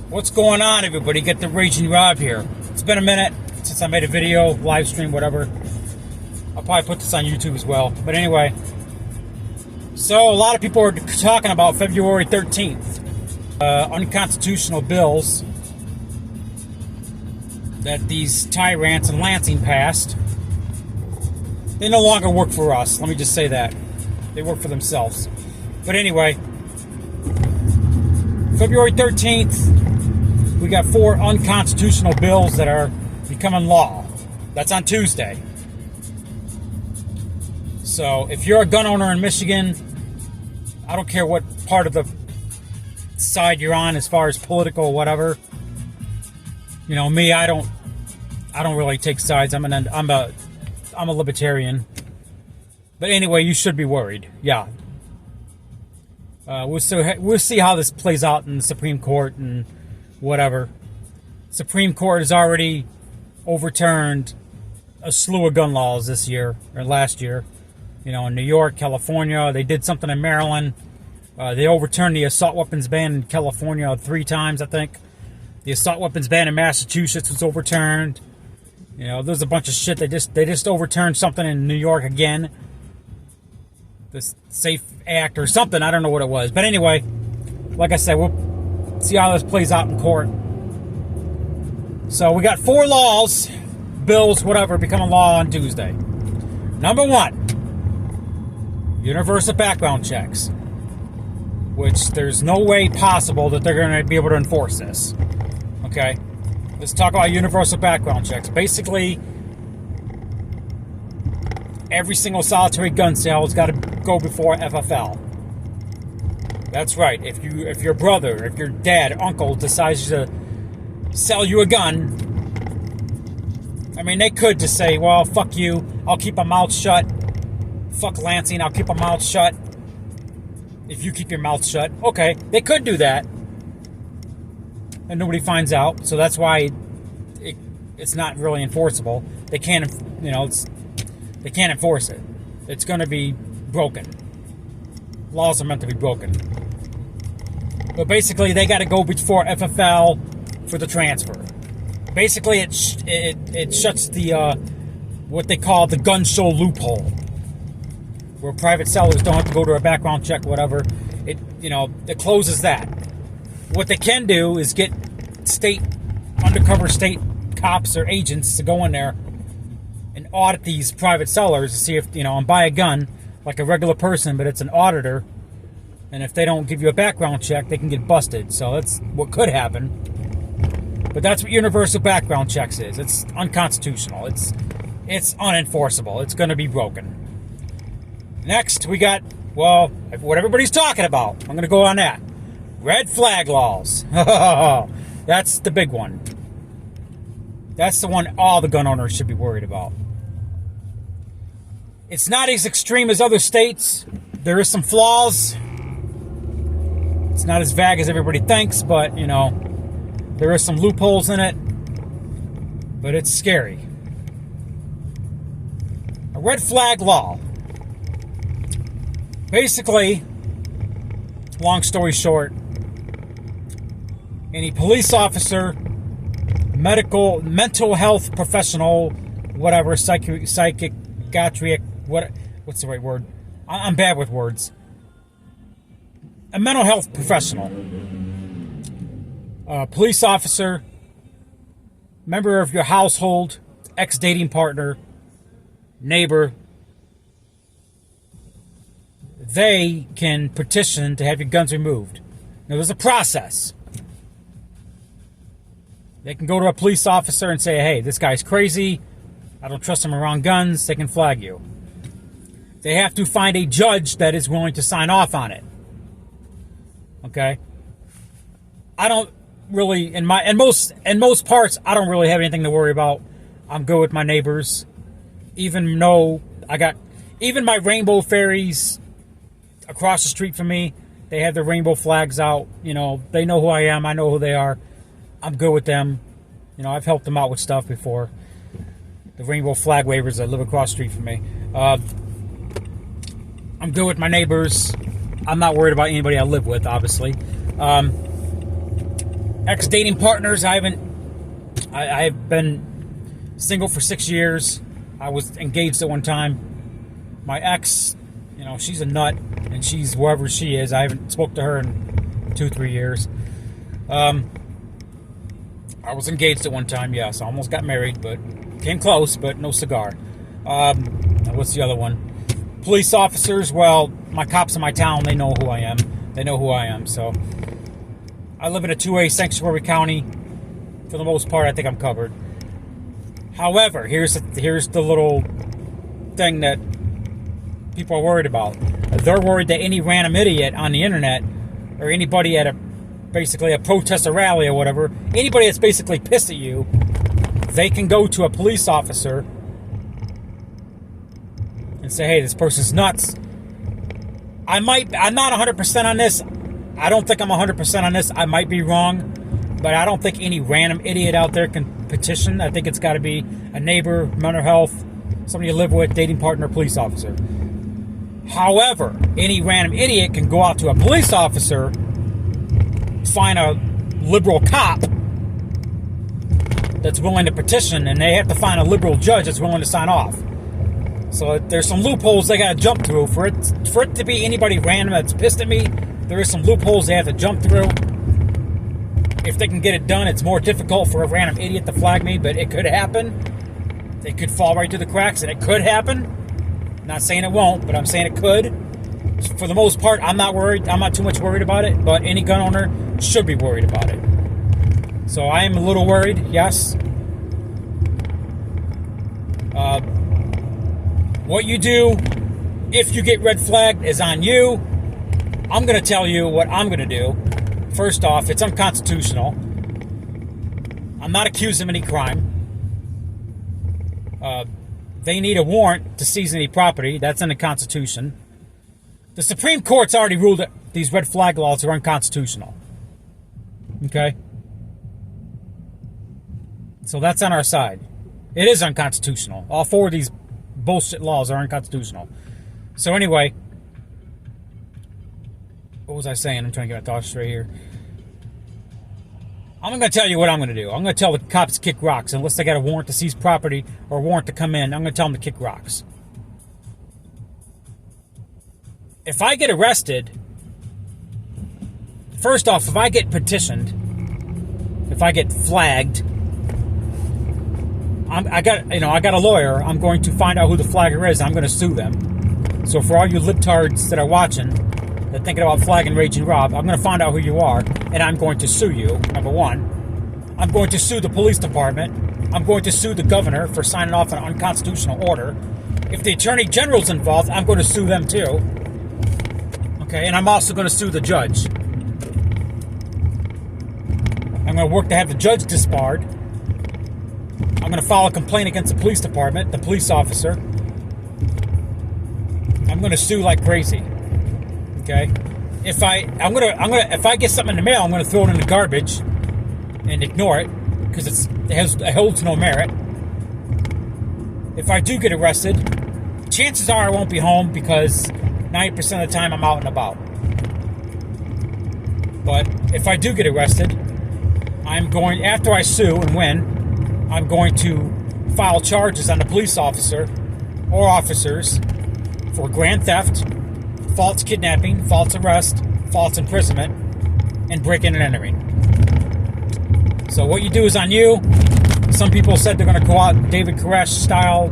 What's going on, everybody? Get the Raging Rob here. It's been a minute since I made a video, live stream, whatever. I'll probably put this on YouTube as well. But anyway, so a lot of people are talking about February 13th. Unconstitutional bills that these tyrants in Lansing passed. They no longer work for us. Let me just say that. They work for themselves. But anyway, February 13th, we got 4 unconstitutional bills that are becoming law. That's on Tuesday. So if you're a gun owner in Michigan, I don't care what part of the side you're on as far as political or whatever. You know, me, I don't really take sides. I'm a libertarian. But anyway, you should be worried. Yeah. We'll see how this plays out in the Supreme Court and whatever. Supreme Court has already overturned a slew of gun laws this year or last year. You know, in New York, California, they did something in Maryland. They overturned the assault weapons ban in California 3 times, I think. The assault weapons ban in Massachusetts was overturned. You know, there's a bunch of shit. They just overturned something in New York again. The SAFE Act or something. I don't know what it was. But anyway, like I said, we'll see how this plays out in court. So we got 4 laws, bills, whatever, becoming law on Tuesday. Number 1, universal background checks, which there's no way possible that they're going to be able to enforce this. Okay, let's talk about universal background checks. Basically, every single solitary gun sale has got to go before FFL. That's right. If your brother, if your dad, uncle decides to sell you a gun, I mean, they could just say, well, fuck you, I'll keep my mouth shut. Fuck Lansing, I'll keep my mouth shut. If you keep your mouth shut. Okay, they could do that. And nobody finds out. So that's why it's not really enforceable. They can't, you know, they can't enforce it. It's going to be broken. Laws are meant to be broken. But basically, they got to go before FFL for the transfer. Basically, it shuts the what they call the gun show loophole, where private sellers don't have to go to a background check, whatever. It closes that. What they can do is get undercover state cops or agents to go in there and audit these private sellers to see if, and buy a gun like a regular person, but it's an auditor. And if they don't give you a background check, they can get busted. So that's what could happen. But that's what universal background checks is. It's unconstitutional. It's unenforceable. It's going to be broken. Next, we got, well, what everybody's talking about. I'm going to go on that. Red flag laws. That's the big one. That's the one all the gun owners should be worried about. It's not as extreme as other states. There is some flaws. It's not as vague as everybody thinks, but, there are some loopholes in it. But it's scary. A red flag law. Basically, long story short, any police officer, mental health professional, whatever, psychiatric, what's the right word? I'm bad with words. A mental health professional, police officer, member of your household, ex-dating partner, neighbor, they can petition to have your guns removed. Now, there's a process. They can go to a police officer and say, hey, this guy's crazy. I don't trust him around guns. They can flag you. They have to find a judge that is willing to sign off on it. Okay? I don't really, in most parts, I don't really have anything to worry about. I'm good with my neighbors. Even my rainbow fairies across the street from me, they have their rainbow flags out. They know who I am. I know who they are. I'm good with them. I've helped them out with stuff before. The rainbow flag wavers that live across the street from me. I'm good with my neighbors. I'm not worried about anybody I live with, obviously. Ex-dating partners, I've been single for 6 years. I was engaged at one time. My ex, she's a nut, and she's wherever she is. I haven't spoke to her in 2-3 years. I was engaged at one time, yes. I almost got married, but came close, but no cigar. What's the other one? Police officers, well, my cops in my town, they know who I am. They know who I am, so I live in a 2A sanctuary county. For the most part, I think I'm covered. However, here's the little thing that people are worried about. They're worried that any random idiot on the internet, or anybody at basically a protest or rally or whatever, anybody that's basically pissed at you, they can go to a police officer and say, hey, this person's nuts. I'm not 100% on this. I don't think I'm 100% on this. I might be wrong, but I don't think any random idiot out there can petition. I think it's got to be a neighbor, mental health, somebody you live with, dating partner, police officer. However, any random idiot can go out to a police officer, find a liberal cop that's willing to petition, and they have to find a liberal judge that's willing to sign off. So there's some loopholes they got to jump through. For it to be anybody random that's pissed at me, there is some loopholes they have to jump through. If they can get it done, it's more difficult for a random idiot to flag me, but it could happen. They could fall right through the cracks, and it could happen. I'm not saying it won't, but I'm saying it could. For the most part, I'm not worried. I'm not too much worried about it, but any gun owner should be worried about it. So I am a little worried, yes. What you do if you get red flagged is on you. I'm going to tell you what I'm going to do. First off, it's unconstitutional. I'm not accused of any crime. They need a warrant to seize any property. That's in the Constitution. The Supreme Court's already ruled that these red flag laws are unconstitutional. Okay? So that's on our side. It is unconstitutional. All 4 of these bullshit laws are unconstitutional. So anyway, what was I saying? I'm trying to get my thoughts straight here. I'm going to tell you what I'm going to do. I'm going to tell the cops to kick rocks. Unless they got a warrant to seize property or a warrant to come in, I'm going to tell them to kick rocks. If I get arrested, first off, if I get petitioned, if I get flagged, I got a lawyer. I'm going to find out who the flagger is. I'm going to sue them. So for all you libtards that are watching, that are thinking about flagging Raging Rob, I'm going to find out who you are, and I'm going to sue you. Number one, I'm going to sue the police department. I'm going to sue the governor for signing off an unconstitutional order. If the attorney general's involved, I'm going to sue them too. Okay, and I'm also going to sue the judge. I'm going to work to have the judge disbarred. I'm going to file a complaint against the police department, the police officer. I'm going to sue like crazy. Okay? If I get something in the mail, I'm going to throw it in the garbage and ignore it because it holds no merit. If I do get arrested, chances are I won't be home because 90% of the time I'm out and about. But if I do get arrested, after I sue and win, I'm going to file charges on the police officer or officers for grand theft, false kidnapping, false arrest, false imprisonment, and breaking and entering. So what you do is on you. Some people said they're going to go out David Koresh style.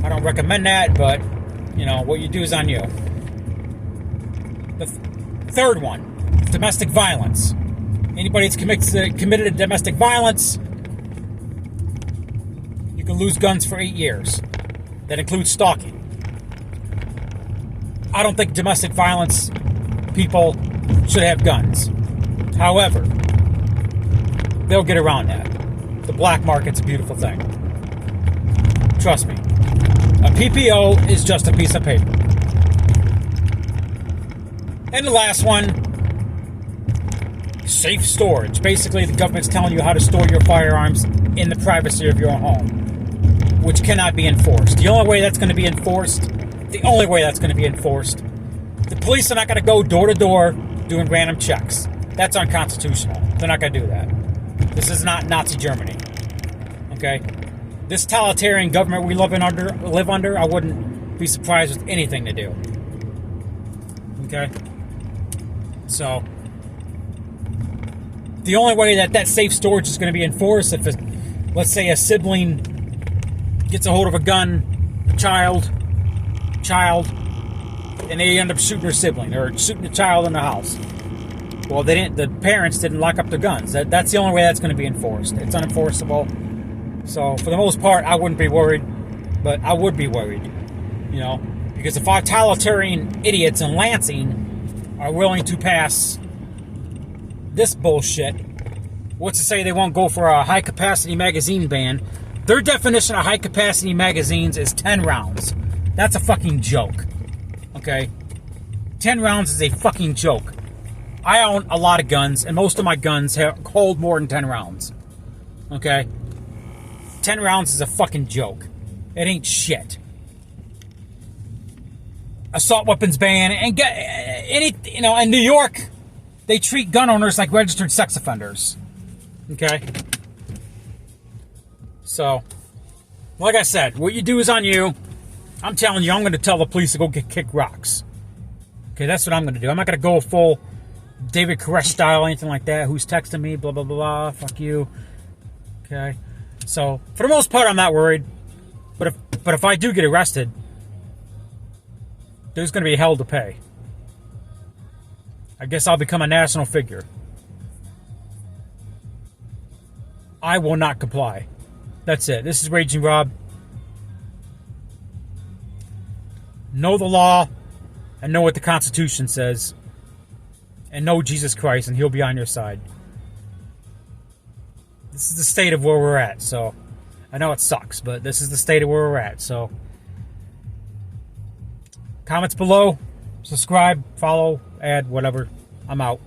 I don't recommend that, but what you do is on you. The third one, domestic violence. Anybody that's committed a domestic violence, you can lose guns for 8 years. That includes stalking. I don't think domestic violence people should have guns. However, they'll get around that. The black market's a beautiful thing. Trust me. A PPO is just a piece of paper. And the last one, safe storage. Basically, the government's telling you how to store your firearms in the privacy of your own home, which cannot be enforced. The only way that's going to be enforced the only way that's going to be enforced. The police are not going to go door to door doing random checks. That's unconstitutional. They're not going to do that. This is not Nazi Germany. Okay? This totalitarian government we live under, I wouldn't be surprised with anything to do. Okay? So, the only way that safe storage is going to be enforced if, let's say, a sibling gets a hold of a gun, a child, and they end up shooting their sibling or shooting the child in the house. Well, the parents didn't lock up their guns. That's the only way that's going to be enforced. It's unenforceable. So, for the most part, I wouldn't be worried, but I would be worried, because if our totalitarian idiots in Lansing are willing to pass this bullshit, what's to say they won't go for a high-capacity magazine ban? Their definition of high-capacity magazines is 10 rounds. That's a fucking joke. Okay? 10 rounds is a fucking joke. I own a lot of guns, and most of my guns hold more than 10 rounds. Okay? 10 rounds is a fucking joke. It ain't shit. Assault weapons ban, and in New York, they treat gun owners like registered sex offenders. Okay? So, like I said, what you do is on you. I'm telling you, I'm going to tell the police to go kick rocks. Okay, that's what I'm going to do. I'm not going to go full David Koresh style, anything like that. Who's texting me, blah, blah, blah, blah. Fuck you. Okay? So, for the most part, I'm not worried. But if I do get arrested, there's going to be hell to pay. I guess I'll become a national figure. I will not comply. That's it. This is Raging Rob. Know the law and know what the Constitution says. And know Jesus Christ, and He'll be on your side. This is the state of where we're at. So, I know it sucks, but this is the state of where we're at. So, comments below. Subscribe, follow, add, whatever. I'm out.